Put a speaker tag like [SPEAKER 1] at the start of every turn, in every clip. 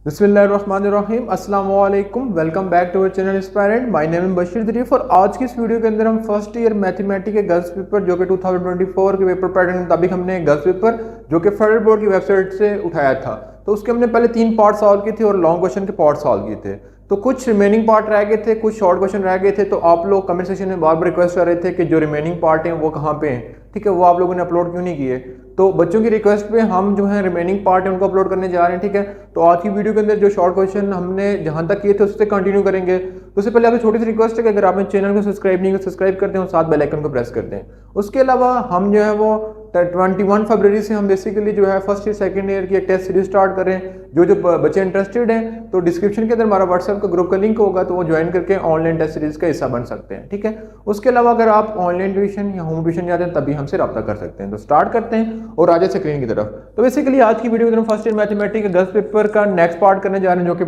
[SPEAKER 1] बिस्मिल्लाहिर्रहमानिर्रहीम अस्सलाम वालेकुम। Welcome back to our channel Inspirant. My name है बशीर ज़रीफ और आज की इस वीडियो के अंदर हम फर्स्ट ईयर मैथमेटिक्स के गर्ल्स पेपर जो कि 2024 के पेपर पैटर्न के मुताबिक हमने गर्ल्स पेपर जो कि फेडरल बोर्ड की वेबसाइट से उठाया था, तो उसके हमने पहले 3 पार्ट सॉल्व किए थे और लॉन्ग क्वेश्चन के पार्ट सॉल्व किए थे। तो कुछ रिमेनिंग पार्ट रह गए थे, कुछ शॉर्ट क्वेश्चन रह गए थे। तो आप लोग कमेंट सेक्शन में बार बार रिक्वेस्ट कर रहे थे कि जो रिमेनिंग पार्ट हैं वो कहाँ पे हैं, ठीक है, वो आप लोगों ने अपलोड क्यों नहीं किए। तो बच्चों की रिक्वेस्ट पे हम जो है रिमेनिंग पार्ट है उनको अपलोड करने जा रहे हैं, ठीक है। तो आज की वीडियो के अंदर जो शॉर्ट क्वेश्चन हमने जहां तक किए थे उससे कंटिन्यू करेंगे। तो उससे पहले आपसे छोटी सी रिक्वेस्ट है कि अगर आपने चैनल को सब्सक्राइब नहीं किया सब्सक्राइब करते हैं और साथ बेल आइकन को प्रेस करते हैं। उसके अलावा हम जो है वो 21 फरवरी से हम बेसिकली जो है फर्स्ट ईयर सेकंड ईयर की एक टेस्ट सीरीज स्टार्ट कर रहे हैं। जो बच्चे इंटरेस्टेड हैं तो डिस्क्रिप्शन के अंदर हमारा व्हाट्सएप का ग्रुप का लिंक होगा, तो वो ज्वाइन करके ऑनलाइन टेस्ट सीरीज का हिस्सा बन सकते हैं, ठीक है। उसके अलावा अगर आप ऑनलाइन ट्यूशन या होम ट्यूशन जाते हैं तभी हमसे रब्ता कर सकते हैं। तो स्टार्ट करते हैं और आगे स्क्रीन की तरफ। तो बेसिकली आज की वीडियो में फर्स्ट ईयर मैथमेटिक्स के गर्ल्स पेपर का नेक्स्ट पार्ट करने जा रहे हैं, जो कि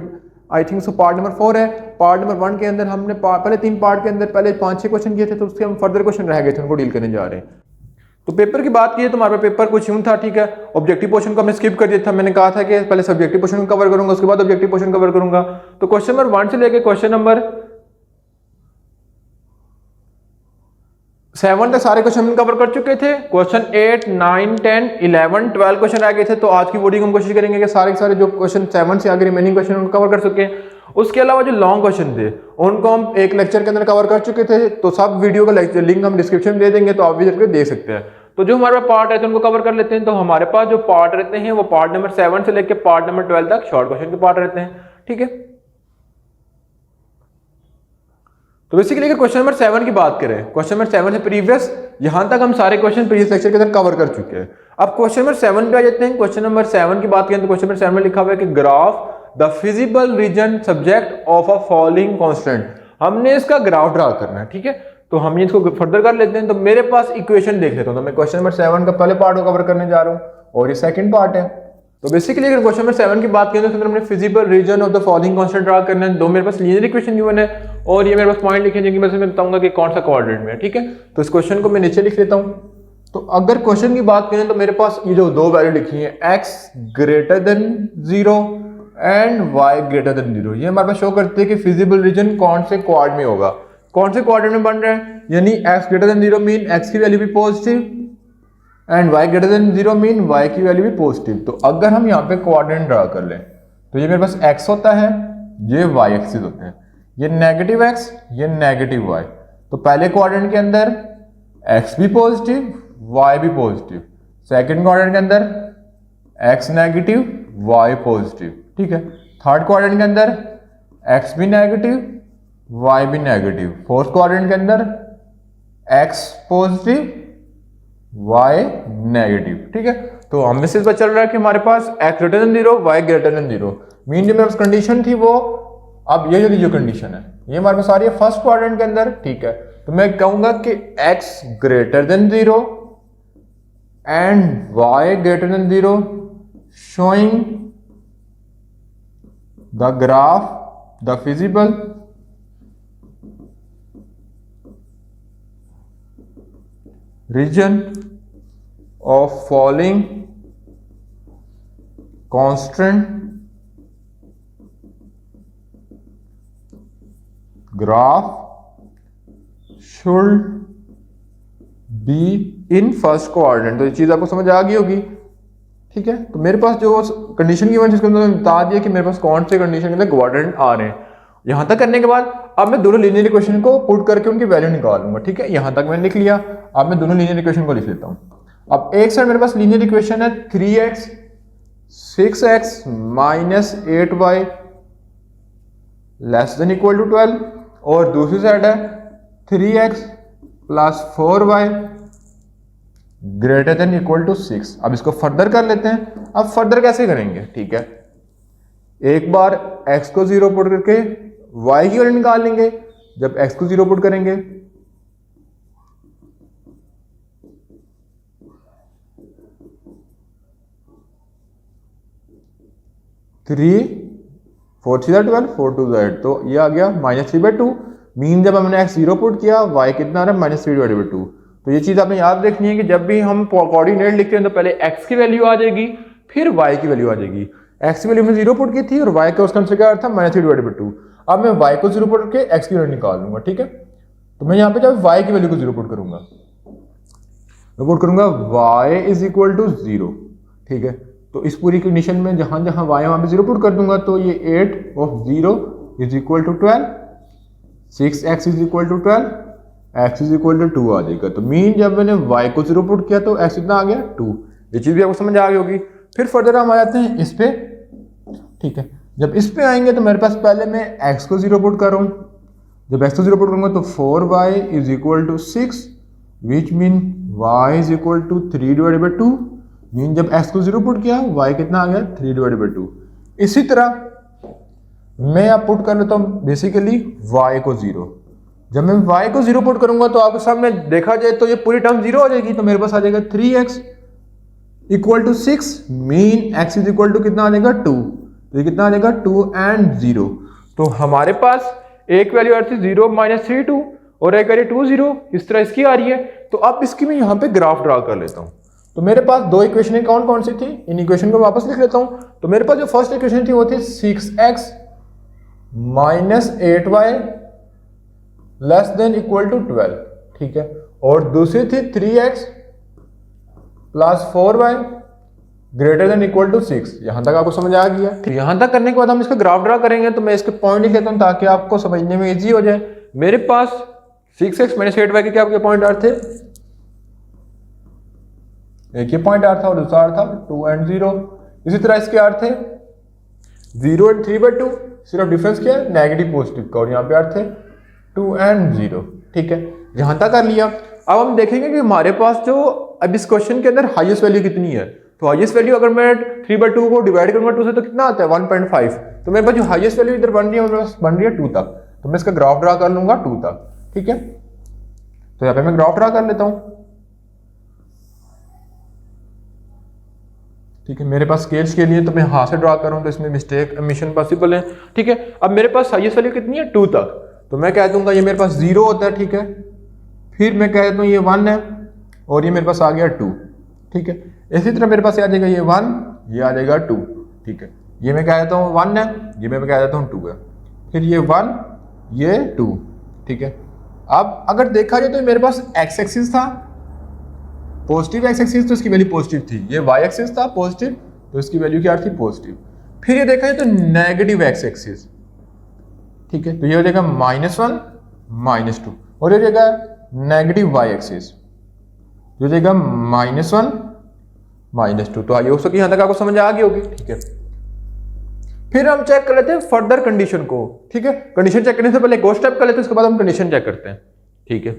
[SPEAKER 1] I think so part number 4 है। पार्ट नंबर 1 के अंदर हमने पहले 3 पार्ट के अंदर पहले 5-6 क्वेश्चन किए थे, तो उसके हम फर्दर क्वेश्चन रह गए थे, उनको डील करने जा रहे हैं। तो पेपर की बात की तो हमारा पेपर कुछ यूं था, ठीक है। ऑब्जेक्टिव पोर्शन को हमने स्किप कर दिया था। मैंने कहा था कि पहले सब्जेक्टिव पोर्शन को कवर करूंगा, उसके बाद ऑब्जेक्टिव पोर्शन कवर करूंगा। तो क्वेश्चन नंबर 1 से लेके क्वेश्चन नंबर 7 तक सारे क्वेश्चन हम कवर कर चुके थे। क्वेश्चन 8, 9, 10, 11, 12 क्वेश्चन रह गए थे। तो आज की वीडियो में हम कोशिश करेंगे कि सारे के सारे जो क्वेश्चन 7 से आगे रिमेनिंग क्वेश्चन उनको कवर कर सके। उसके अलावा जो लॉन्ग क्वेश्चन थे उनको हम एक लेक्चर के अंदर कवर कर चुके थे। तो सब वीडियो का लिंक हम डिस्क्रिप्शन में दे देंगे, तो आप भी जाकर देख सकते हैं। तो जो हमारे पार्ट है तो उनको कवर कर लेते हैं। तो हमारे पास जो पार्ट रहते हैं वो पार्ट नंबर 7 से लेकर पार्ट नंबर 12 तक शॉर्ट क्वेश्चन के पार्ट रहते हैं, ठीक है। तो बेसिकली अगर क्वेश्चन नंबर 7 की बात करें, क्वेश्चन नंबर 7 से प्रीवियस यहां तक हम सारे क्वेश्चन प्रीवियस लेक्चर के अंदर कवर कर चुके हैं। अब क्वेश्चन नंबर 7 पे आ जाते हैं। क्वेश्चन नंबर 7 की बात करें तो क्वेश्चन नंबर 7 में लिखा हुआ है कि graph the feasible region subject of a following constant. हमने इसका ग्राफ ड्रा करना है, ठीक है। तो हम इसको फर्दर कर लेते हैं। तो मेरे पास इक्वेशन देख लेता हूं। तो मैं क्वेश्चन नंबर 7 का पहले पार्ट को कवर करने जा रहा हूं और ये सेकंड पार्ट है। तो बेसिकली अगर क्वेश्चन नंबर 7 की बात करें तो हमने feasible region of the following constant draw करना है। दो मेरे पास लीनियर इक्वेशन गिवन है और ये मेरे पास पॉइंट लिखे हैं जिनकी वजह से मैं बताऊंगा कि कौन सा कोऑर्डिनेट में है, ठीक है। तो इस क्वेश्चन को मैं नीचे लिख लेता हूं। तो अगर क्वेश्चन की बात करें तो मेरे पास ये जो दो वैल्यू लिखी है x greater than 0 and y greater than 0, ये हमारे पास शो करते हैं कि फिजिबल रीजन कौन से क्वाड्रेंट में होगा, कौन से क्वाड्रेंट में बन रहा है। यानी x greater than 0 mean x की वैल्यू भी positive and y greater than 0 mean y की वैल्यू भी पॉजिटिव। तो अगर हम यहाँ पे क्वाड्रेंट ड्रा कर लें तो ये मेरे पास x होता है, ये y एक्सिस होते हैं, ये नेगेटिव x, ये नेगेटिव y। तो पहले क्वाड्रेंट के अंदर x भी पॉजिटिव y भी पॉजिटिव, सेकंड क्वाड्रेंट के अंदर x नेगेटिव y पॉजिटिव, ठीक है। थर्ड क्वाड्रेंट के अंदर x भी नेगेटिव y भी नेगेटिव, फोर्थ क्वाड्रेंट के अंदर x पॉजिटिव y नेगेटिव, ठीक है। तो हमें से पता चल रहा है कि हमारे पास x greater than 0 y greater than 0 mean जो मेरे पास कंडीशन थी वो अब ये जो कंडीशन है ये हमारे पास आ रही है फर्स्ट क्वाड्रेंट के अंदर, ठीक है। तो मैं कहूंगा कि x greater than 0 and y greater than 0 showing the graph the visible region of following constant graph should be in first quadrant। तो ये चीज आपको समझ आ गई होगी, ठीक है। तो मेरे पास जो कंडीशन की वजह से बता दिया कि मेरे पास कौन से कंडीशन के अंदर क्वाड्रेंट आ रहे हैं। यहां तक करने के बाद अब मैं दोनों लीनियर इक्वेशन को पुट करके उनकी वैल्यू निकालूंगा, ठीक है। यहां तक मैंने लिख लिया। अब मैं दोनों लीनियर इक्वेशन को लिख लेता हूं। अब एक साइड मेरे पास लीनियर इक्वेशन है 3x 6x minus 8y less than equal to 12 और दूसरी साइड है 3x plus 4y greater than equal to 6। अब इसको फर्दर कर लेते हैं। अब फर्दर कैसे करेंगे, ठीक है। एक बार x को 0 पुट करके y की वैल्यू निकाल लेंगे। जब x को 0 पुट करेंगे 3 4 3 12 4 2 8, तो ये आ गया -3/2 मीन जब हमने x 0 पुट किया y कितना आ रहा है -3/2। तो ये चीज आपने याद रखनी है कि जब भी हम कोऑर्डिनेट लिखते हैं तो पहले x की वैल्यू आ जाएगी फिर y की वैल्यू आ जाएगी। एक्स की वैल्यू में 0 पुट की थी और वाई का उसका आंसर क्या था -3/2। अब मैं वाई को 0 पुट करके एक्स की वैल्यू निकाल लूंगा, ठीक है। तो मैं यहाँ पे जब वाई की वैल्यू को 0 पुट करूंगा, मैं पुट करूंगा y इज इक्वल टू 0, ठीक है। तो इस पूरी कंडीशन में जहां जहां y है वहां पे 0 पुट कर दूंगा, तो ये 8 of 0 is equal to 12, 6x is equal to 12, x is equal to 2 आ जाएगा। तो मीन जब मैंने y को 0 पुट किया तो x इतना आ गया 2। ये चीज भी आपको समझ आ गई होगी। फिर फर्दर हम आ जाते हैं इस पे, ठीक है। जब इस पे आएंगे तो मेरे पास पहले मैं x को 0 पुट करूँ, जब x को 0 पुट करूंगा तो 4y is equal to 6 mean मीन y is equal to 3/2। Mean जब x को 0 पुट किया y कितना आ गया 3/2। इसी तरह मैं अब पुट कर लेता हूँ बेसिकली y को 0। जब मैं y को 0 पुट करूंगा तो आपके सामने देखा जाए तो ये पूरी टर्म 0 हो जाएगी, तो मेरे पास आ जाएगा 3x equal to 6 mean x is equal to कितना आ जाएगा 2। तो ये कितना आ जाएगा 2 एंड 0। तो हमारे पास एक वैल्यू आ रही थी 0 -3 2 और एक वैल्यू 2 0, इस तरह इसकी आ रही है। तो अब इसकी मैं यहाँ पे ग्राफ ड्रा कर लेता हूँ। तो मेरे पास दो इक्वेशन कौन कौन सी थी, इन इक्वेशन को वापस लिख लेता हूँ। तो मेरे पास जो फर्स्ट इक्वेशन थी वो थी 6x - 8y less than equal to 12, ठीक है। और दूसरी थी 3x + 4y greater than equal to 6। यहां तक आपको समझ आ गया। तो यहां तक करने के बाद हम इसका ग्राफ ड्रा करेंगे, तो मैं इसके पॉइंट लिख लेता हूं ताकि आपको समझने में इजी हो जाए। मेरे पास 6x - 8y के क्या पॉइंट आर थे, एक ये पॉइंट आर था और दूसरा आर था 2 एंड 0। इसी तरह इसके आर थे 0 एंड 3/2, सिर्फ डिफरेंस क्या है नेगेटिव पॉजिटिव का, और यहाँ पे आर थे 2 एंड 0, ठीक है। यहां तक कर लिया। अब हम देखेंगे कि हमारे पास जो अब इस क्वेश्चन के अंदर हाईएस्ट वैल्यू कितनी है। तो हाईएस्ट वैल्यू अगर मैं 3/2 को डिवाइड करूंगा 2 से तो कितना आता है 1.5। तो मेरे पास जो हाईएस्ट वैल्यू इधर बन रही है मेरे पास बन रही है 2 तक। तो मैं इसका ग्राफ ड्रा कर लूंगा 2 तक, ठीक है। तो यहाँ पे मैं ग्राफ ड्रा कर लेता हूं, ठीक है। मेरे पास स्केल्स के लिए तो मैं हाथ से ड्रा कर रहा हूं तो इसमें मिस्टेक मिशन पॉसिबल है, ठीक है। अब मेरे पास हाईएस्ट वैल्यू कितनी है 2 तक, तो मैं कह दूंगा ये मेरे पास 0 होता है, ठीक है। फिर मैं कह देता हूँ ये 1 है और ये मेरे पास आ गया 2, ठीक है। इसी तरह मेरे पास आ जाएगा ये 1, ये आ जाएगा 2, ठीक है। ये मैं कह देता हूँ 1 है, ये मैं कह देता हूँ 2 है, फिर ये 1 ये 2, ठीक है। अब अगर देखा जाए तो मेरे पास एक्स एक्सिस था पॉजिटिव, एक्स एक्सिस तो इसकी वैल्यू पॉजिटिव थी, ये वाई एक्सिस था पॉजिटिव तो इसकी वैल्यू क्या थी पॉजिटिव। फिर ये देखा जाए तो नेगेटिव एक्स एक्सिस, ठीक है। तो ये हो जाएगा -1 -2 और ये हो जाएगा नेगेटिव वाई एक्सिस, जो जाएगा -1 -2। तो आइए हो सके यहां तक आपको समझ आ गई होगी, ठीक है। फिर हम चेक कर लेते हैं फर्दर कंडीशन को, ठीक है। कंडीशन चेक करने से पहले एक और स्टेप कर लेते हैं, उसके बाद हम कंडीशन चेक करते हैं, ठीक है।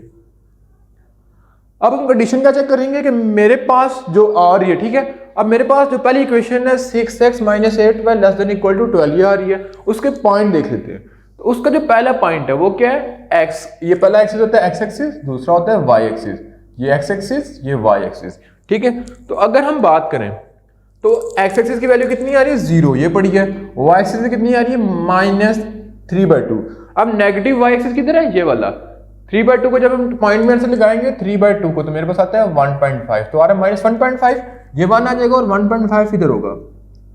[SPEAKER 1] अब हम कंडीशन क्या चेक करेंगे कि मेरे पास जो आ रही है, ठीक है। अब मेरे पास जो पहली इक्वेशन है 6x - 8y less than equal to 12 ये आ रही है, उसके पॉइंट देख लेते हैं। तो उसका जो पहला पॉइंट है वो क्या है x, ये पहला एक्सिस होता है x एक्सिस, दूसरा होता है y एक्सिस, ये x एक्सिस ये y एक्सिस, ठीक है। तो अगर हम बात करें तो x एक्सिस की वैल्यू कितनी आ रही है 0, ये पड़ी है। y एक्सिस की कितनी आ रही है -3/2। अब नेगेटिव y एक्सिस किधर है, ये वाला 3/2 को जब हम पॉइंट में आंसर लगाएंगे 3/2 को तो मेरे पास आता है 1.5, तो आ रहा है -1.5, ये 1 आ जाएगा और 1.5 इधर होगा,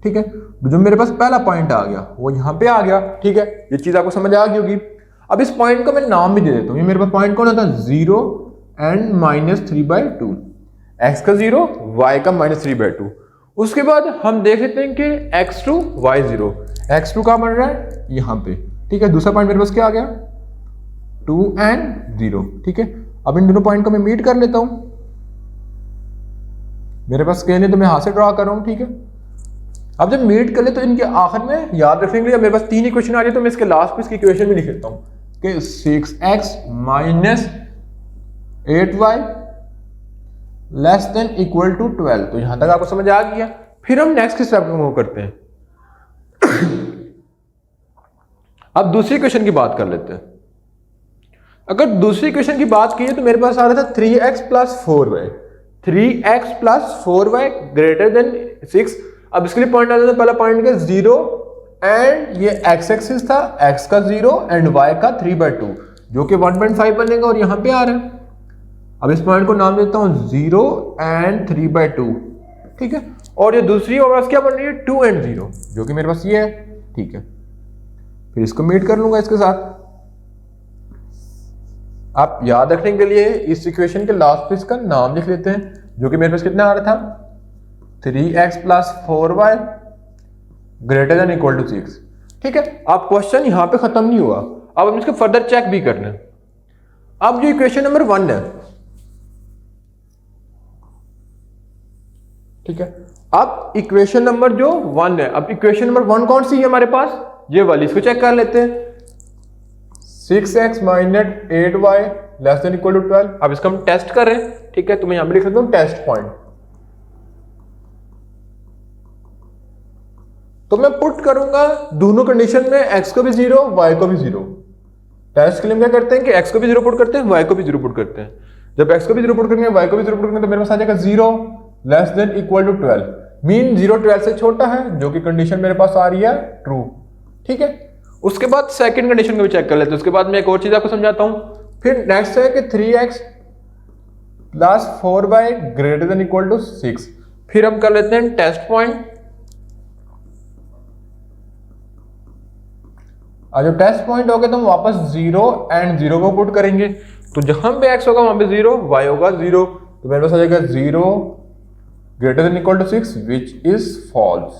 [SPEAKER 1] ठीक है। जो मेरे पास पहला पॉइंट आ गया वो यहाँ पे आ गया, ठीक है। ये चीज आपको समझ आ गई होगी। अब इस पॉइंट को मैं नाम भी दे देता हूँ, ये मेरे पास पॉइंट कौन होता है 0 एंड -3/2, x का 0 y का -3/2। उसके बाद हम देख लेते हैं कि x2 y0, x2 कहाँ बन रहा है यहाँ पे, ठीक है। दूसरा पॉइंट मेरे पास क्या आ गया 2 एंड 0, ठीक है। अब इन दोनों पॉइंट को मैं मीट कर लेता हूं, मेरे पास स्केल है तो मैं हाथ से ड्रा कर रहा हूं, ठीक है। अब जब मीट कर ले तो इनके आखिर में याद रखेंगे मेरे पास 3 इक्वेशन आ रही है, तो मैं इसके लास्ट पे इसकी इक्वेशन भी लिख लेता हूं कि 6x - 8y less than equal to 12। तो यहां तक आपको समझ आ गया। फिर हम नेक्स्ट स्टेप को मूव करते हैं। अब दूसरी इक्वेशन की बात कर लेते हैं। अगर दूसरी इक्वेशन की बात की तो मेरे पास आ रहा था 3x + 4y, 3x + 4y greater then 6। अब इसके लिए पॉइंट आ जाता है, पहला पॉइंट का 0 एंड ये x एक्सिस था, x का 0 एंड y का 3/2 जो कि 1.5 बनेगा और यहाँ पे आ रहा है। अब इस पॉइंट को नाम देता हूँ 0 एंड 3/2, ठीक है। और ये दूसरी होगा क्या बन रही है 2 and 0, जो कि मेरे पास ये है, ठीक है। फिर इसको मीट कर लूंगा इसके साथ। आप याद रखने के लिए इस इक्वेशन के लास्ट पे इसका नाम लिख लेते हैं, जो कि मेरे पास कितना आ रहा था 3x + 4y > 6, ठीक है। अब क्वेश्चन यहां पे खत्म नहीं हुआ, अब हम इसको फर्दर चेक भी करना है। अब जो इक्वेशन नंबर 1 है, ठीक है, अब इक्वेशन नंबर जो 1 है, अब इक्वेशन नंबर 1 कौन सी है हमारे पास, ये वाली, इसको चेक कर लेते हैं। 6x - 8y > 12। अब इसका हम टेस्ट कर रहे हैं, ठीक है, तो मैं यहां पे लिख सकता हूं टेस्ट पॉइंट। तो मैं पुट करूंगा दोनों कंडीशन में x को भी 0 y को भी 0। टेस्ट के लिए हम क्या करते हैं कि x को भी 0 पुट करते हैं, y को भी 0 पुट करते हैं। जब x को भी 0 पुट करेंगे, y को भी 0 पुट करेंगे, तो मेरे पास आ जाएगा 0 <= 12। मीन 0 12 से छोटा है, जो कि कंडीशन मेरे पास आ रही है ट्रू, ठीक है। उसके बाद सेकंड कंडीशन को भी चेक कर लेते हैं। उसके बाद मैं एक और चीज आपको समझाता हूं। फिर नेक्स्ट है कि 3x + 4y > 6। फिर हम कर लेते हैं टेस्ट पॉइंट। और जो टेस्ट पॉइंट हो गया तो हम वापस 0 and 0 को पुट करेंगे। तो जहां पे x होगा वहां पे 0, y होगा 0, तो मेरे पास आ जाएगा 0 > 6 विच इज फॉल्स,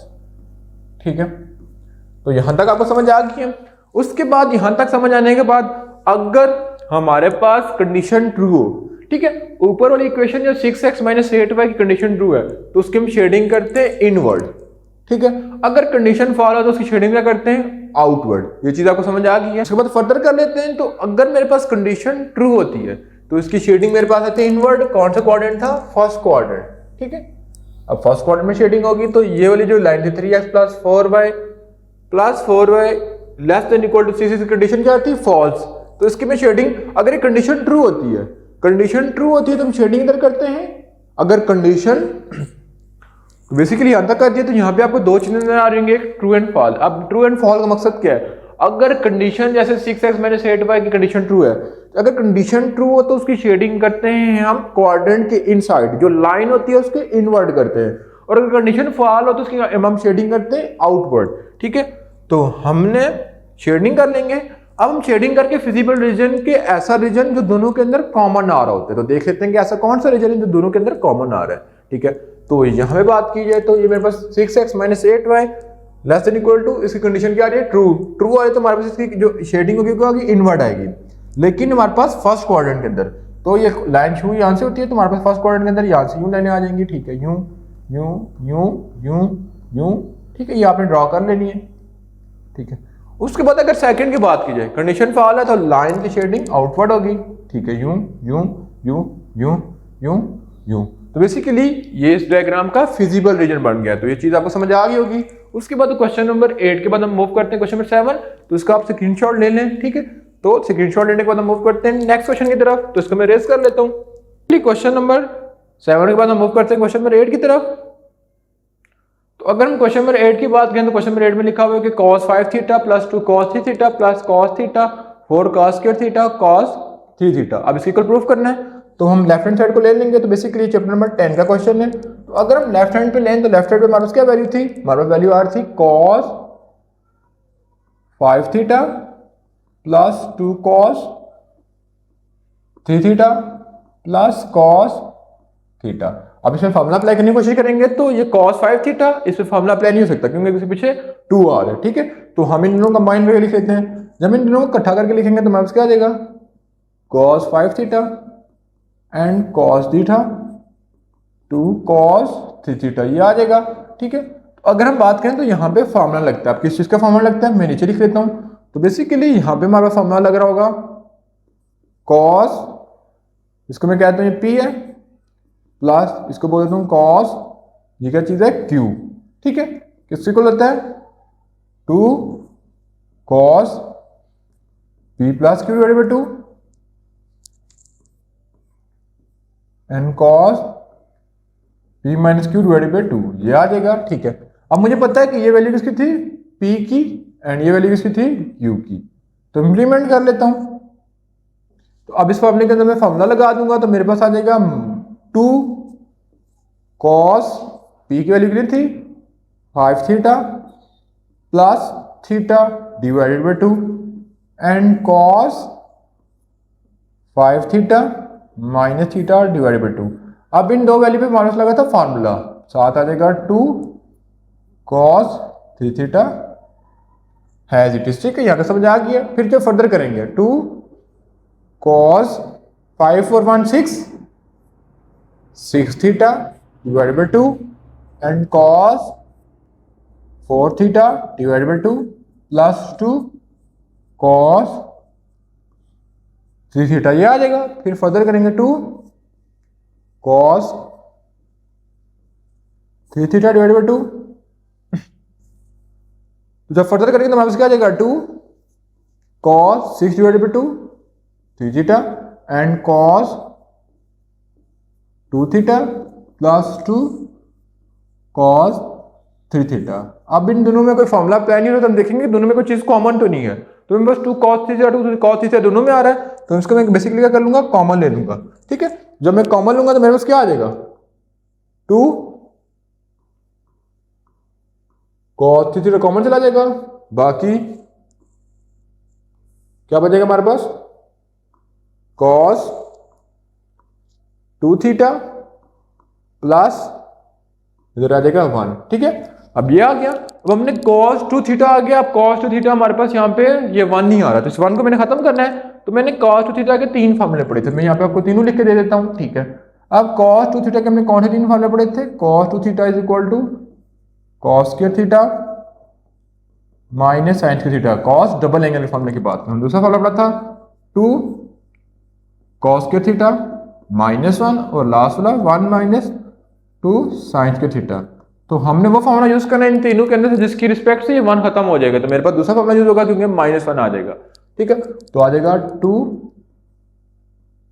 [SPEAKER 1] ठीक है। तो यहां तक आपको समझ आ गई है। उसके बाद यहां तक समझ आने के बाद अगर हमारे पास कंडीशन ट्रू हो, ठीक है, ऊपर वाली इक्वेशन जो 6x - 8y की कंडीशन ट्रू है, तो उसकी हम शेडिंग करते हैं इनवर्ड, ठीक है। अगर कंडीशन फॉल हो तो उसकी शेडिंग क्या करते हैं आउटवर्ड। ये चीज आपको समझ आ गई है। उसके बाद फर्दर कर लेते हैं। तो अगर मेरे पास कंडीशन ट्रू होती है तो इसकी शेडिंग मेरे पास आती है इनवर्ड। कौन सा क्वाड्रेंट था, फर्स्ट क्वाड्रेंट, ठीक है। अब फर्स्ट क्वाड्रेंट में शेडिंग होगी तो ये वाली जो लाइन थी 3x + 4y > 6 की कंडीशन क्या थी, फॉल्स। तो इसकी में शेडिंग, अगर ये कंडीशन ट्रू होती है, कंडीशन ट्रू होती है तो हम शेडिंग इधर करते हैं। अगर कंडीशन बेसिकली यहां तक कर दिया तो यहाँ पे आपको दो चिन्ह नजर आ रहे हैं, एक ट्रू एंड फॉल। अब ट्रू एंड फॉल का मकसद क्या है, अगर कंडीशन जैसे 6x - 8y की कंडीशन ट्रू है, तो अगर कंडीशन ट्रू हो तो उसकी शेडिंग करते हैं हम क्वाड्रेंट के इनसाइड, जो लाइन होती है उसके इनवर्ड करते हैं। और अगर कंडीशन फॉल हो तो उसकी हम शेडिंग करते हैं आउटवर्ड, ठीक है। तो हमने शेडिंग कर लेंगे। अब हम शेडिंग करके फिजिबल रीजन के ऐसा रीजन जो दोनों के अंदर कॉमन आ रहा होता है, तो देख लेते हैं कि ऐसा कौन सा रीजन है जो दोनों के अंदर कॉमन आ रहा है, ठीक है। तो यहां पे बात की जाए तो ये मेरे पास 6x - 8y <= इसकी कंडीशन क्या आ रही है, ट्रू। ट्रू आ रही है तो हमारे पास इसकी जो शेडिंग होगी इनवर्ड आएगी। लेकिन हमारे पास फर्स्ट क्वाड्रेंट के अंदर तो ये लाइन शुरू यहां से होती है, तो हमारे पास फर्स्ट क्वाड्रेंट के अंदर यहां से यूं लाइनें आ जाएंगी, ठीक है, यूं यूं यूं यूं यूं, ठीक है। ये आपने ड्रॉ कर लेनी है, ठीक है। उसके बाद अगर सेकंड की बात की जाए, कंडीशन फॉल है तो लाइन की शेडिंग आउटवर्ड होगी, ठीक है, यूं यूं यूं यूं यूं यूं। तो बेसिकली ये इस डायग्राम का फिजिबल रीजन बन गया। तो ये चीज आपको समझ आ गई होगी। उसके बाद क्वेश्चन नंबर 8 के बाद हम मूव करते हैं क्वेश्चन नंबर 7। तो इसका आप स्क्रीनशॉट ले लें, ठीक है। तो स्क्रीनशॉट लेने के बाद हम मूव करते हैं नेक्स्ट क्वेश्चन की तरफ। तो इसको मैं रेस कर लेता हूँ। क्वेश्चन नंबर 7 के बाद हम मूव करते हैं क्वेश्चन नंबर 8 की तरफ। तो अगर हम क्वेश्चन नंबर 8 की बात करें तो क्वेश्चन नंबर 8 में लिखा हुआ है कि cos 5 theta + 2 cos 3 theta + cos theta 4 cos square theta cos 3 theta. अब इसकी इक्वल प्रूफ करना है, तो हम लेफ्ट हैंड साइड को ले लेंगे। तो बेसिकली चैप्टर नंबर 10 का क्वेश्चन है। तो अगर हम लेफ्ट हैंड पे लें तो लेफ्ट साइड पे हमारे पास क्या वैल्यू थी, हमारे पास वैल्यू आ रही थी cos 5 theta + 2 cos 3 theta + cos theta. अब इसमें फॉर्मूला अप्लाई करने की कोशिश करेंगे तो ये cos 5 थीटा, इसमें फॉर्मूला अप्लाई नहीं हो सकता क्योंकि इसके पीछे 2 आ रहा है, ठीक है। तो हम इन दोनों कंबाइन करके लिख लेते हैं। जब इन दोनों को इकट्ठा करके लिखेंगे तो हमारे पास क्या आ जाएगा, cos 5 theta and cos theta 2 cos 3 theta, ये आ जाएगा, ठीक है। तो अगर हम बात करें तो यहाँ पे फॉर्मूला लगता है। अब किस चीज का फॉर्मूला लगता है, मैं नीचे लिख लेता हूँ। तो बेसिकली यहाँ पे हमारा फॉर्मूला लग रहा होगा cos, इसको मैं कहता हूँ ये P है, प्लस इसको बोल देता हूँ cos, ये क्या चीज है Q, ठीक है। किससे को लगता है 2 cos P + Q / 2 and cos P - Q / 2, ये आ जाएगा, ठीक है। अब मुझे पता है कि ये वैल्यू किसकी थी, P की, एंड ये वैल्यू किसकी थी, Q की। तो इंप्लीमेंट कर लेता हूं। तो अब इस फॉर्मूले के अंदर मैं फॉर्मूला लगा दूंगा तो मेरे पास आ जाएगा 2 cos पी की वैल्यू कितनी थी 5 theta plus theta divided by 2 and cos 5 theta minus theta divided by 2। अब इन दो वैल्यू पे माइनस लगा था फार्मूला, साथ आ जाएगा 2 cos 3 theta has it is, ठीक है, यहाँ का समझ आ गया। फिर जो फर्दर करेंगे 2 cos 5 4 1 6 theta divided by 2 and cos 4 theta divided by 2 plus 2 cos 3 theta, ये आ जाएगा। फिर फर्दर करेंगे 2 कॉस 3 थीटा डिवाइडेड बाई 2, तो जब फर्दर करेंगे तो हमारे पास क्या आ जाएगा 2 cos 6 divided by 2 3 theta and cos 2 theta plus 2 cos 3 theta. अब इन दोनों में कोई फॉर्मूला अप्लाई नहीं हो रहा, तो हम देखेंगे दोनों में कोई चीज कॉमन तो नहीं है, तो मेरे पास 2 कॉस थीटा 2 कॉस थीटा दोनों में आ रहा है, तो इसको मैं बेसिकली क्या कर लूंगा कॉमन ले लूंगा, ठीक है। जब मैं कॉमन लूंगा तो मेरे पास क्या आ जाएगा 2 कॉस थीटा कॉमन चला जाएगा, बाकी क्या बचेगा हमारे पास कॉस 2 थीटा प्लस इधर आ जाएगा 1, ठीक है। अब ये आ गया, अब हमने cos 2 थीटा आ गया। अब cos 2 थीटा हमारे पास यहाँ पे ये 1 नहीं आ रहा, तो इस 1 को मैंने खत्म करना है, तो मैंने cos 2 थीटा के 3 फार्मूले पढ़े थे, मैं यहाँ पे आपको तीनों लिख के दे देता हूँ, ठीक है। अब cos 2 थीटा के हमने कौन से 3 फार्मूले पढ़े थे, cos 2 theta is equal to cos square theta minus sine square theta, cos double angle के फार्मूले की बात करूँ। दूसरा फार्मूला पढ़ा था 2 cos स्क्वायर थीटा माइनस 1 और लास्ट वाला 1 माइनस 2 साइन स्क्वायर थीटा। तो हमने वो फॉर्मूला यूज करना है इन तीनों के अंदर से जिसकी रिस्पेक्ट से ये 1 खत्म हो जाएगा, तो मेरे पास दूसरा फॉर्मूला यूज होगा क्योंकि -1 आ जाएगा, ठीक है। तो आ जाएगा 2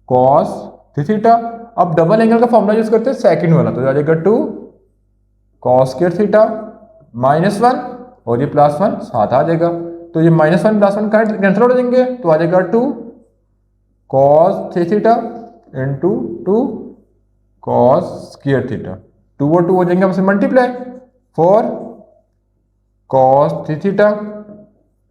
[SPEAKER 1] cos 3 थीटा। अब डबल एंगल का फॉर्मूला यूज करते हैं सेकंड वाला, तो आ जाएगा 2 cos स्क्वायर थीटा -1 और ये +1 साथ आ जाएगा, तो ये -1 +1 कैंसिल हो जाएंगे, तो आ जाएगा 2 cos 3 theta into 2 cos square theta, 2 और 2 हो जाएंगे आपसे multiply 4 cos 3 theta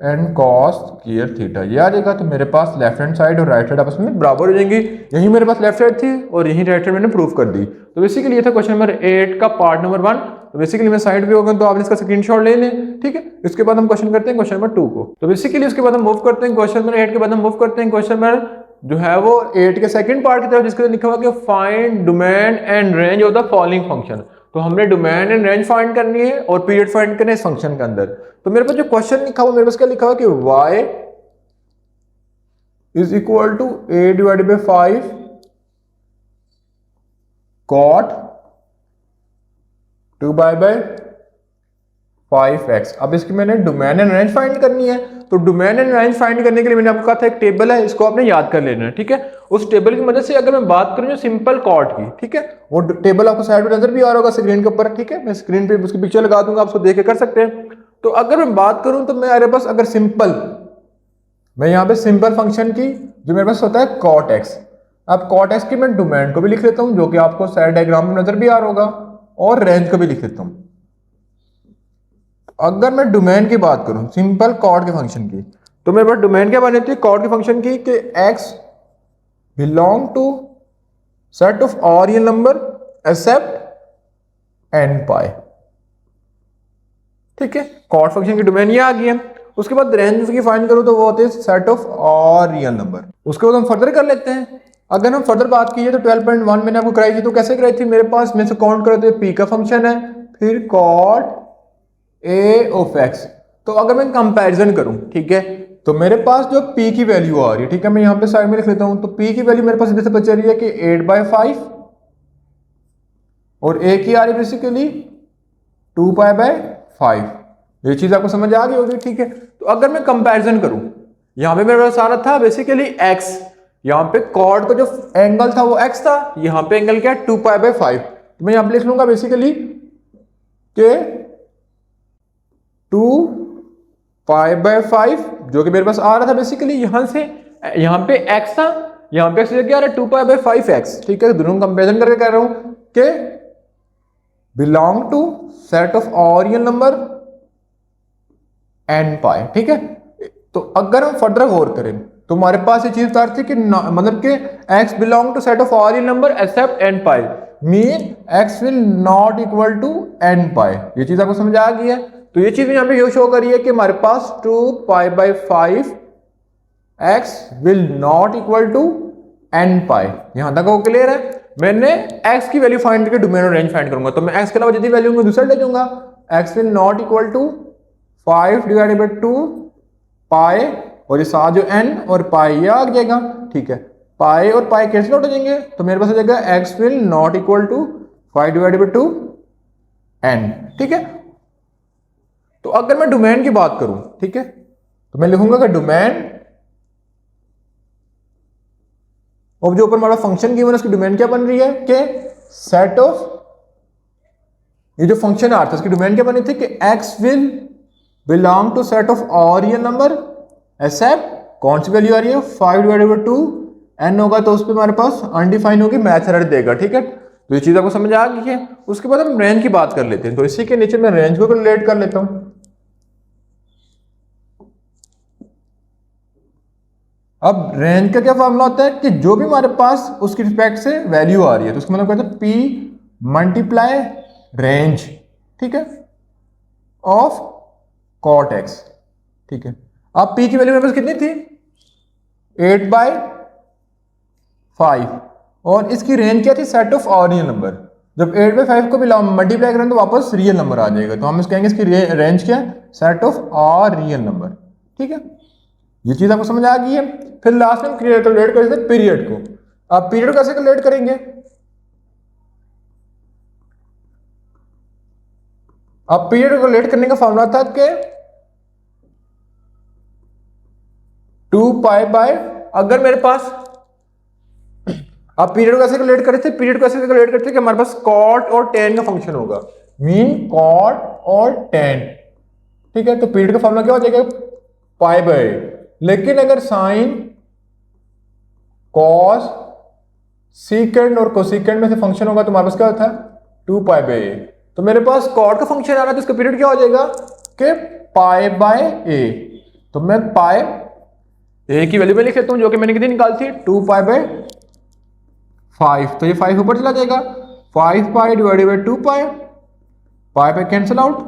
[SPEAKER 1] and cos square theta, ये आ जाएगा। तो मेरे पास लेफ्ट हैंड साइड और राइट साइड आपस में बराबर हो जाएंगी, यही मेरे पास लेफ्ट साइड थी और यही राइट साइड मैंने प्रूव कर दी। तो बेसिकली ये था क्वेश्चन नंबर 8 का पार्ट नंबर 1। तो बेसिकली मैं साइड भी होगा तो आप इसका स्क्रीनशॉट ले लें, ठीक है। इसके बाद हम क्वेश्चन करते हैं क्वेश्चन नंबर 2 को। तो बेसिकली उसके बाद हम मूव करते हैं क्वेश्चन नंबर 8 के बाद हम मूव करते हैं क्वेश्चन नंबर जो है वो 8 के सेकंड पार्ट की तरफ, जिसके लिखा हुआ कि find domain and range of the following function. तो हमने डोमेन एंड रेंज फाइंड करनी है और पीरियड फाइंड करना है इस फंक्शन के अंदर। तो मेरे पास जो क्वेश्चन लिखा हुआ, मेरे पास क्या लिखा हुआ कि y is equal to a divided by 5 cot 2 by 5x। अब इसकी मैंने डोमेन एंड रेंज फाइंड करनी है, तो डोमेन एंड रेंज फाइंड करने के लिए मैंने आपको कहा था एक टेबल है, इसको आपने याद कर लेना है, ठीक है। उस टेबल की मदद से अगर मैं बात करूं जो सिंपल कॉट की, ठीक है, वो टेबल आपको साइड में नजर भी आ रहा होगा स्क्रीन के ऊपर, ठीक है। मैं स्क्रीन पे उसकी पिक्चर लगा दूंगा, आप उसको देख के कर सकते हैं। तो अगर मैं बात करूं तो मेरे पास अगर सिंपल, मैं यहाँ पे सिंपल फंक्शन की जो मेरे पास होता है cot x, अब cot x की मैं डोमेन को भी लिख लेता हूँ जो कि आपको साइड डायग्राम में नजर भी आ रहा होगा, और रेंज को भी लिख लेता हूँ। अगर मैं डोमेन की बात करूं सिंपल कॉर्ड के फंक्शन की, तो मेरे पास डोमेन क्या बनी होती है कॉर्ड के फंक्शन की कि x belong to set of all real number except n pi, ठीक है। कॉर्ड फंक्शन की डोमेन ये आ गई है। उसके बाद रेंज की फाइंड करूं तो वो होते हैं set of all real number. उसके बाद हम फर्दर कर लेते हैं। अगर हम फर्दर बात कीजिए तो 12.1 मैंने आपको कराई थी, तो कैसे कराई थी, मेरे पास में से काउंट करो तो p का फंक्शन है, फिर cot a ऑफ x। तो अगर मैं कंपैरिजन करूं, ठीक है, तो मेरे पास जो p की वैल्यू आ रही है, ठीक है, मैं यहां पे साइड में लिख लेता हूं। तो p की वैल्यू मेरे पास इधर से बच रही है कि 8/5 और a की आ रही है बेसिकली 2π/5। ये चीज आपको समझ आ गई होगी, ठीक है। तो अगर मैं कंपैरिजन करूं, यहां पे मेरे पास आ रहा था बेसिकली x, यहां पे कॉर्ड का जो एंगल था वो x था, यहां पे एंगल क्या है 2π/5। तो मैं यहां पे लिख लूंगा बेसिकली कि 2π/5 जो कि मेरे पास आ रहा था बेसिकली यहां से, यहां पे x था, यहां पे x क्या आ रहा है 2π/5x, ठीक है। दोनों कंपेरिजन करके कह रहा हूं कि belong to set of all real number n pi, ठीक है। तो अगर हम फर्दर गौर करें तो हमारे पास ये चीज बता रही थी कि मतलब कि x belong to set of all real number except n pi, mean x will not equal to n pi. ये चीज आपको समझ आ गई है। तो ये चीज यहाँ पे ये शो करी है कि हमारे पास 2π/5 x will not equal to n pi. यहां तक वो क्लियर है। मैंने x की वैल्यू फाइंड करके डोमेन और रेंज फाइंड करूंगा, तो मैं x के अलावा जितनी वैल्यू होंगी दूसरा ले जाऊंगा। x will not equal to 5/2 pi, और ये साथ जो n और पाई ये आ जाएगा, ठीक है। पाई और पाई कैंसिल आउट हो जाएंगे, तो मेरे पास आ जाएगा x will not equal to 5/2 n, ठीक है। तो अगर मैं डोमेन की बात करूं, ठीक है, तो मैं लिखूंगा कि डोमेन और जो ऊपर हमारा फंक्शन गिवन है उसकी डोमेन क्या बन रही है कि सेट ऑफ, ये जो फंक्शन आ रहा था उसकी डोमेन क्या बनी थी कि x will belong to set of all real number except कौन सी वैल्यू आ रही है 5/2 n होगा, तो उस पर हमारे पास अनडिफाइन होगी, मैथ एरर देगा, ठीक है। तो ये चीज आपको समझ आ गई है। उसके बाद हम रेंज की बात कर लेते हैं। तो इसी के नीचे मैं रेंज को कैलकुलेट कर लेता हूं। अब रेंज का क्या फॉर्मूला होता है कि जो भी हमारे पास उसकी रिस्पेक्ट से वैल्यू आ रही है, तो उसका मतलब कहते हैं p मल्टीप्लाई रेंज, ठीक है, ऑफ कॉट x, ठीक है। अब p की वैल्यू मेरे पास कितनी थी 8/5, और इसकी रेंज क्या थी set of all real number. जब 8/5 को मल्टीप्लाई करें तो वापस रियल नंबर आ जाएगा, तो हम इस कहेंगे इसकी रेंज क्या है set of all real number, ठीक है। ये चीज आपको समझ आ गई है। फिर लास्ट में हम कैलकुलेट कर सकते पीरियड को। अब पीरियड कैसे कैलकुलेट करेंगे, अब पीरियड को कैलकुलेट करने का फॉर्मूला था कि 2π अगर मेरे पास, अब पीरियड कैसे कैलकुलेट करे थे, पीरियड कैसे कैलकुलेट करते कि हमारे पास कॉट और टेन का फंक्शन होगा, मीन कॉट और टेन, ठीक है। तो पीरियड का फॉर्मूला क्या हो जाएगा π/8। लेकिन अगर साइन कॉस सीकेंड और कोसीकेंड में से फंक्शन होगा तो हमारे पास क्या होता है 2π/a। तो मेरे पास कॉट का फंक्शन आ रहा है तो इसका पीरियड क्या हो जाएगा कि π/a। तो मैं पाई ए की वैल्यू में लिख लेता हूं जो कि मैंने कितनी निकाली थी 2π/5, तो ये 5 ऊपर चला जाएगा, 5π/2 पाई कैंसिल आउट,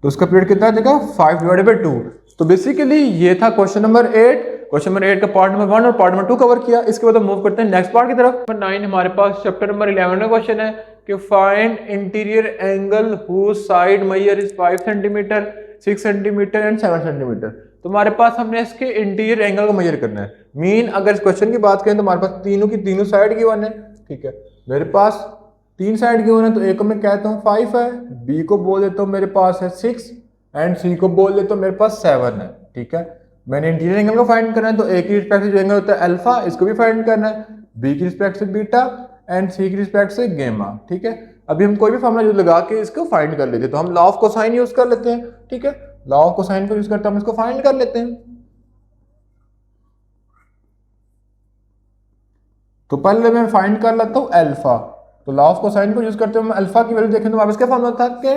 [SPEAKER 1] तो उसका पीरियड कितना आ जाएगा 5/2। तो बेसिकली ये था क्वेश्चन नंबर 8। क्वेश्चन नंबर 8 का पार्ट नंबर 1 और पार्ट नंबर 2 कवर किया। इसके बाद हम मूव करते हैं नेक्स्ट पार्ट की तरफ। नंबर 9 हमारे पास चैप्टर नंबर 11 का क्वेश्चन है कि find interior angle whose side measure is 5 centimetre, 6 centimetre and 7 centimetre. तो हमारे पास हमने इसके इंटीरियर एंगल को मेजर करना है। मीन अगर इस क्वेश्चन की बात करें तो हमारे पास तीनों की तीनों साइड गिवन है, ठीक है। मेरे पास 3 साइड गिवन है, तो ए को मैं कहता हूँ 5 है, बी को बोल देता हूँ मेरे पास है 6 एंड सी को बोल देता हूँ मेरे पास 7 है, ठीक है। मैंने इंटीरियर एंगल को फाइंड करना है, तो ए की रिस्पेक्ट से जो एंगल होता है अल्फा, इसको भी फाइंड करना है, बी की रिस्पेक्ट से बीटा एंड सी की रिस्पेक्ट से गेमा, ठीक है। अभी हम कोई भी फॉर्मूला यूज लगा के इसको फाइंड कर लेते हैं। तो हम लॉ ऑफ कोसाइन यूज कर लेते हैं, ठीक है। लॉ ऑफ कोसाइन को यूज करते हम इसको फाइंड कर लेते हैं। तो पहले मैं फाइंड कर लेता हूँ अल्फा। तो लॉ ऑफ कोसाइन को यूज करते हुए हम अल्फा की वैल्यू देखें तो हमारे पास क्या फॉर्मूला था कि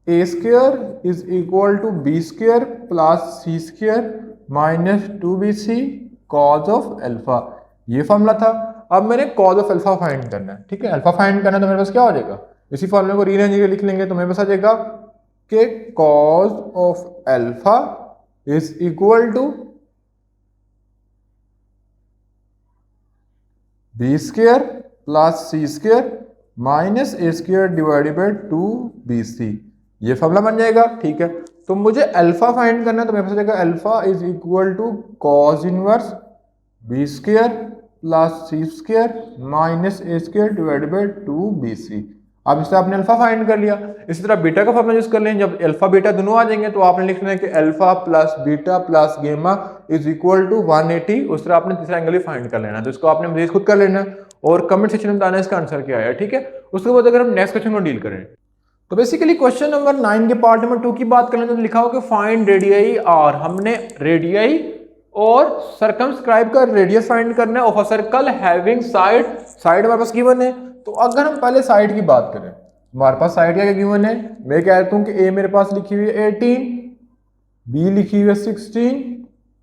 [SPEAKER 1] a square is equal to b square plus c square minus 2bc cos of alpha, ये फॉर्मूला था। अब मैंने कॉज ऑफ अल्फा फाइंड करना है, ठीक है। अल्फा फाइंड करना है तो मेरे पास क्या हो जाएगा, इसी फॉर्मूले को रीअरेंज करके लिख लेंगे, तो मेरे पास आ जाएगा कि cos of alpha is equal to b square plus c square minus a square divided by 2bc, ये फॉर्मूला बन जाएगा, ठीक है। तो मुझे अल्फा फाइंड करना है, तो मेरे पास जाएगा alpha is equal to cos inverse b square plus c square minus a square divided by 2bc। अब इससे आपने अल्फा फाइंड कर लिया। इसी तरह बीटा का फॉर्मूला यूज कर लें, जब अल्फा बीटा दोनों आ जाएंगे तो आपने लिखना है कि अल्फा प्लस बीटा प्लस गेमा इज इक्वल टू 180। उस तरह आपने तीसरा एंगल भी फाइंड कर लेना, तो इसको आपने मजीद खुद कर लेना और कमेंट सेक्शन में बताना इसका आंसर क्या आया, ठीक है। उसके बाद अगर हम नेक्स्ट क्वेश्चन को डील करें तो बेसिकली क्वेश्चन नंबर 9 के पार्ट नंबर 2 की बात करें तो लिखा हो कि फाइंड रेडियई आर। हमने रेडियई और सर्कमस्क्राइब का रेडियस फाइंड करना है of a circle having side. Side हमारे पास गिवन है, तो अगर हम पहले साइड की बात करें, हमारे पास साइड क्या गिवन है, मैं कहता हूँ कि ए मेरे पास लिखी हुई है 18, बी लिखी हुई है 16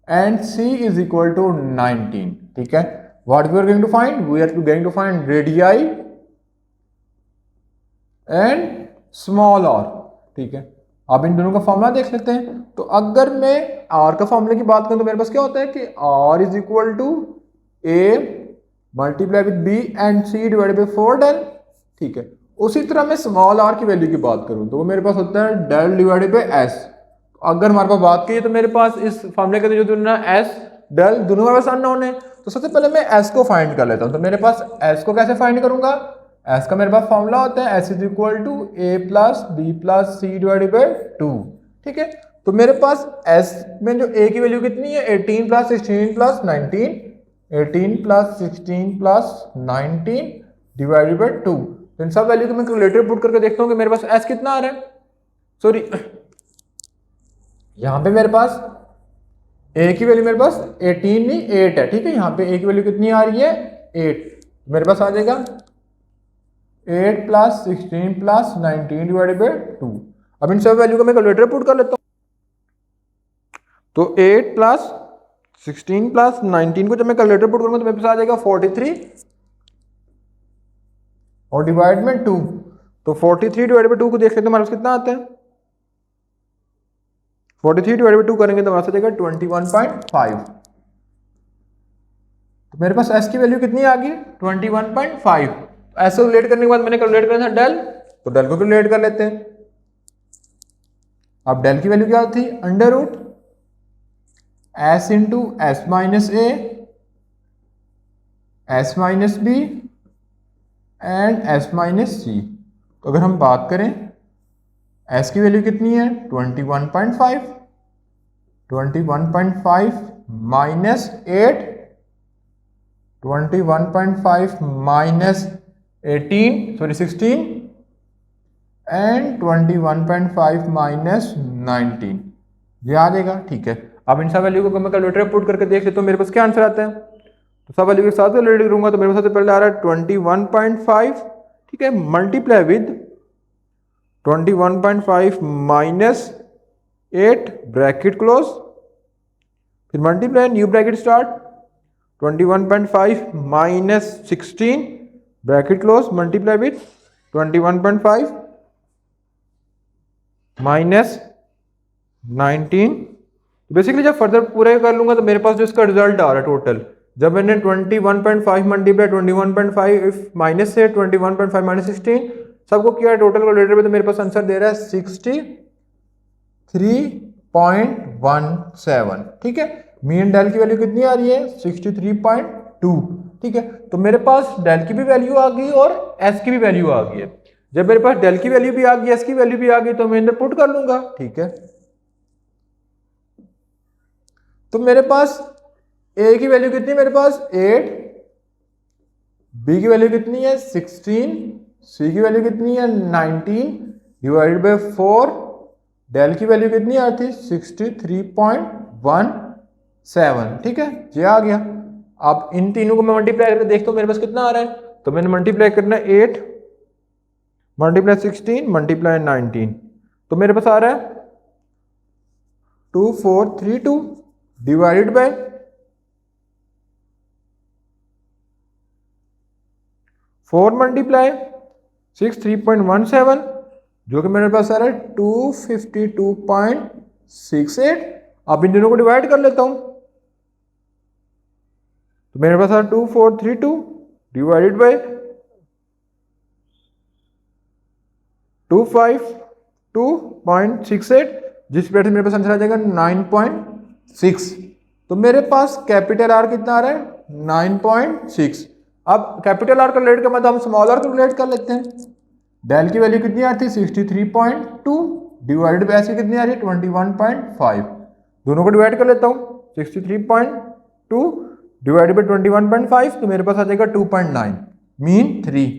[SPEAKER 1] and c is equal to 19। ठीक है, what we are going to find, we are going to find radii and small r. ठीक है, अब इन दोनों का फॉर्मूला देख लेते हैं। तो अगर मैं आर का फॉर्मूले की बात करूं तो मेरे पास क्या होता है कि r is equal to a multiply with b and c divided by 4 del. ठीक है, उसी तरह मैं स्मॉल आर की वैल्यू की बात करूं तो वो मेरे पास होता है डेल डिवाइडेड बाई एस। अगर हमारे पास बात की तो मेरे पास इस फॉर्मूले का जो ना एस डेल दोनों हमारे पास अननोन है। तो सबसे पहले मैं एस को फाइंड कर लेता हूं। तो मेरे पास एस को कैसे फाइंड करूंगा, एस का मेरे पास फॉर्मूला होता है s is equal to a plus b plus c divided by 2। ठीक है, तो मेरे पास एस में जो ए की वैल्यू कितनी है 18 plus 16 plus 19, 18 plus 16 plus 19 divided by 2। इन सब वैल्यू को मैं कैलकुलेटर पुट करके देखता हूँ कि मेरे पास एस कितना आ रहा है। सॉरी, यहाँ पे मेरे पास ए की वैल्यू मेरे पास 18 नहीं 8 है। ठीक है, यहाँ पे ए की वैल्यू कितनी आ रही है 8, मेरे पास आ जाएगा 8 प्लस 16 प्लस 19 डिवाइडेड बाई 2। अब इन सब वैल्यू को मैं कैलकुलेटर पुट कर लेता हूँ। तो 8 प्लस 16 प्लस 19 को जब मैं कैलकुलेटर पुट करूंगा तो मेरे पास आ जाएगा 43 और डिवाइड में 2। तो 43 डिवाइड बाई 2 को देख लेते हैं हमारे पास कितना आता है। 43 डिवाइड बाई 2 करेंगे तो हमारे पास आ जाएगा 21.5। तो मेरे पास एस की वैल्यू कितनी आ गई 21.5। ऐसे कैलकुलेट करने के बाद मैंने कैलकुलेट करना था डेल, तो डेल को कैलकुलेट कर लेते हैं। अब डेल की वैल्यू क्या थी under root s into s minus a s minus b and s minus c. तो अगर हम बात करें एस की वैल्यू कितनी है 21.5, 21.5 माइनस 8, 21.5 माइनस 16 एंड 21.5 माइनस 19, ये आ जाएगा। ठीक है, अब इन सब वैल्यू को मैं कैलकुलेटर पुट करके देख लेता हूँ मेरे पास क्या आंसर आता है। तो सब वैल्यू के साथ कैलकुलेट करूंगा तो मेरे पास सबसे पहले आ रहा है 21.5। ठीक है, multiply with 21.5 minus 8 bracket close, फिर multiply new bracket start 21.5 minus 16 bracket close multiply with 21.5 minus 19। Basically जब फर्दर पूरे कर लूंगा तो मेरे पास जो इसका रिजल्ट आ रहा है टोटल, जब मैंने 21.5 मल्टीप्लाई 21.5 माइनस से 21.5 माइनस 16 सबको किया टोटल कैलकुलेटर पे, तो मेरे पास आंसर दे रहा है 63.17। ठीक है, मीन डेल की वैल्यू कितनी आ रही है 63.2। ठीक है, तो मेरे पास डेल की भी वैल्यू आ गई और एस की भी वैल्यू आ गई है। जब मेरे पास डेल की वैल्यू भी आ गई एस की वैल्यू भी आ गई तो मैं इधर पुट कर लूंगा। ठीक है, तो मेरे पास ए की वैल्यू कितनी है मेरे पास 8, बी की वैल्यू कितनी है 16, सी की वैल्यू कितनी है 19 डिवाइडेड बाय 4, डेल की वैल्यू कितनी आ रही थी 63.17। ठीक है, ये आ गया। अब इन तीनों को मैं मल्टीप्लाई करके देखता हूँ मेरे पास कितना आ रहा है। तो मैंने मल्टीप्लाई करना 8 मल्टीप्लाई 16 मल्टीप्लाई 19, तो मेरे पास आ रहा है 2432 डिवाइडेड बाय 4 मल्टीप्लाई 63.17 जो कि मेरे पास आ रहा है 252.68। अब इन दोनों को डिवाइड कर लेता हूं तो मेरे पास आ रहा है 2432 डिवाइडेड बाय 252.68 जिस पे मेरे पास आंसर आ जाएगा 9.6। तो मेरे पास कैपिटल आर कितना आ रहा है 9.6। अब कैपिटल आर कैलकुलेट के बाद हम स्मॉल आर कैलकुलेट कर लेते हैं। डेल की वैल्यू कितनी आ रही थी 63.2 डिवाइडेड बाय ऐसी कितनी आ रही है 21.5। दोनों को डिवाइड कर लेता हूँ 63.2 डिवाइडेड बाय 21.5 तो मेरे पास आ जाएगा 2.9 मीन 3।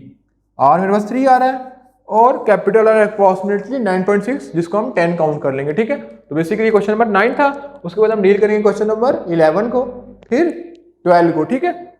[SPEAKER 1] आर मेरे पास 3 आ रहा है और कैपिटल आर अप्रॉक्सीमेटली 9.6 जिसको हम 10 काउंट कर लेंगे। ठीक है, तो बेसिकली क्वेश्चन नंबर 9 था। उसके बाद हम डील करेंगे क्वेश्चन नंबर 11 को फिर 12 को। ठीक है।